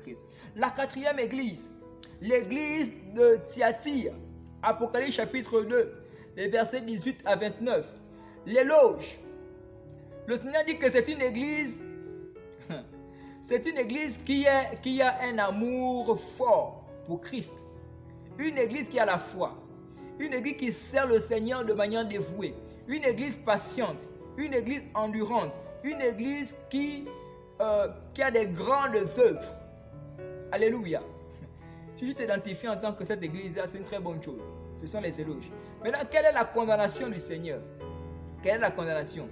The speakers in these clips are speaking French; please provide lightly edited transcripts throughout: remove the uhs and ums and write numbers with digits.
Jésus-Christ. La quatrième église, l'église de Thyatire, Apocalypse chapitre 2, les versets 18 à 29. L'éloge. Le Seigneur dit que c'est une église qui a un amour fort pour Christ. Une église qui a la foi. Une église qui sert le Seigneur de manière dévouée. Une église patiente. Une église endurante. Une église qui a des grandes œuvres. Alléluia. Si je t'identifie en tant que cette église-là, c'est une très bonne chose. Ce sont les éloges. Maintenant, quelle est la condamnation du Seigneur? Quelle est la condamnation?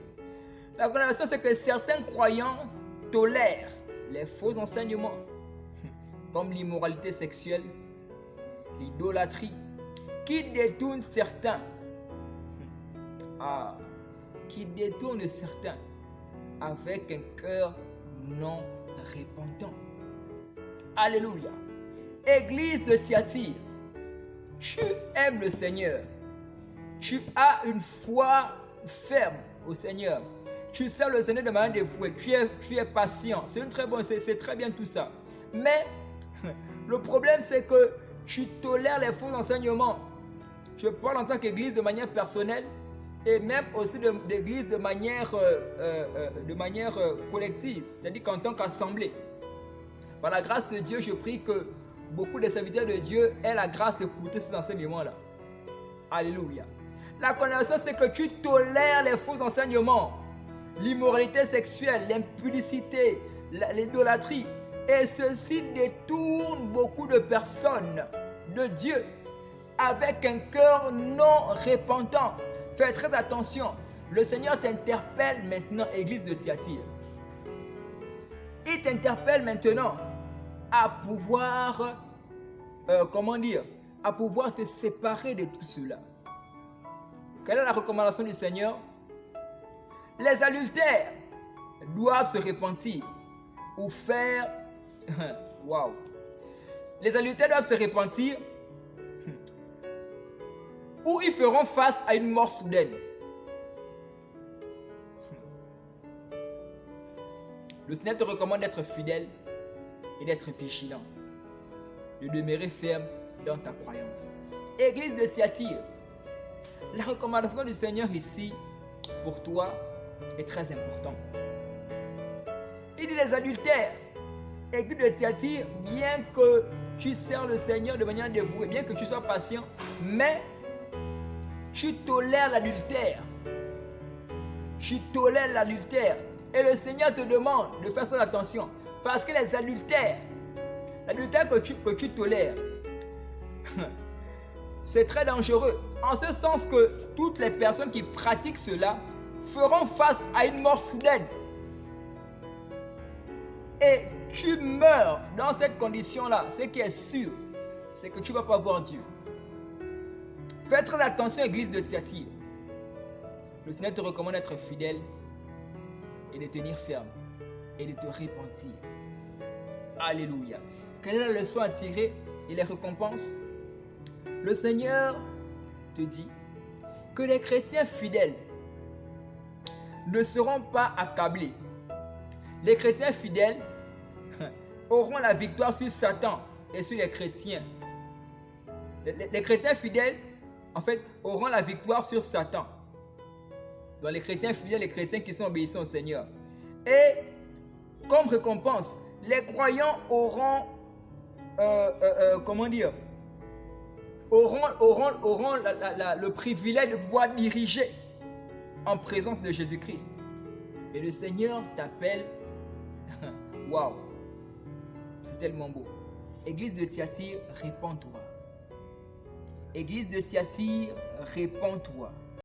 La condamnation, c'est que certains croyants tolèrent les faux enseignements, comme l'immoralité sexuelle, l'idolâtrie, qui détournent certains. Qui détournent certains avec un cœur non repentant. Alléluia. Église de Thyatire, tu aimes le Seigneur. Tu as une foi ferme au Seigneur. Tu sers le Seigneur de manière dévouée. Tu es patient. C'est très bien tout ça. Mais le problème, c'est que tu tolères les faux enseignements. Je parle en tant qu'église de manière personnelle et même aussi d'église de manière collective, c'est-à-dire qu'en tant qu'assemblée. Par la grâce de Dieu, je prie que beaucoup de serviteurs de Dieu aient la grâce d'écouter ces enseignements-là. Alléluia. La condamnation, c'est que tu tolères les faux enseignements, l'immoralité sexuelle, l'impudicité, l'idolâtrie. Et ceci détourne beaucoup de personnes de Dieu avec un cœur non repentant. Fais très attention. Le Seigneur t'interpelle maintenant, église de Thyatire. Il t'interpelle maintenant à pouvoir, à pouvoir te séparer de tout cela. Quelle est la recommandation du Seigneur? Les adultères doivent se repentir ou faire... Waouh! Les adultères doivent se repentir ou ils feront face à une mort soudaine. Le Seigneur te recommande d'être fidèle et d'être vigilant, de demeurer ferme dans ta croyance. Église de Thyatire, la recommandation du Seigneur ici pour toi est très importante. Il dit les adultères, église de Thyatire, bien que tu sers le Seigneur de manière dévouée, bien que tu sois patient, mais tu tolères l'adultère. Tu tolères l'adultère. Et le Seigneur te demande de faire très attention. Parce que les adultères, l'adultère que tu tolères, c'est très dangereux. En ce sens que toutes les personnes qui pratiquent cela feront face à une mort soudaine. Et tu meurs dans cette condition-là. Ce qui est sûr, c'est que tu ne vas pas voir Dieu. Fais très attention, église de Thyatire. Le Seigneur te recommande d'être fidèle et de tenir ferme et de te repentir. Alléluia. Quelle est la leçon à tirer et les récompenses? Le Seigneur te dit que les chrétiens fidèles ne seront pas accablés. Les chrétiens fidèles auront la victoire sur Satan et sur les chrétiens. Les chrétiens fidèles, en fait, auront la victoire sur Satan. Donc les chrétiens fidèles, les chrétiens qui sont obéissants au Seigneur. Et comme récompense, les croyants auront, auront le privilège de pouvoir diriger en présence de Jésus-Christ. Et le Seigneur t'appelle. Waouh! C'est tellement beau. Église de Thyatire, répands-toi. Église de Thyatire, répands-toi.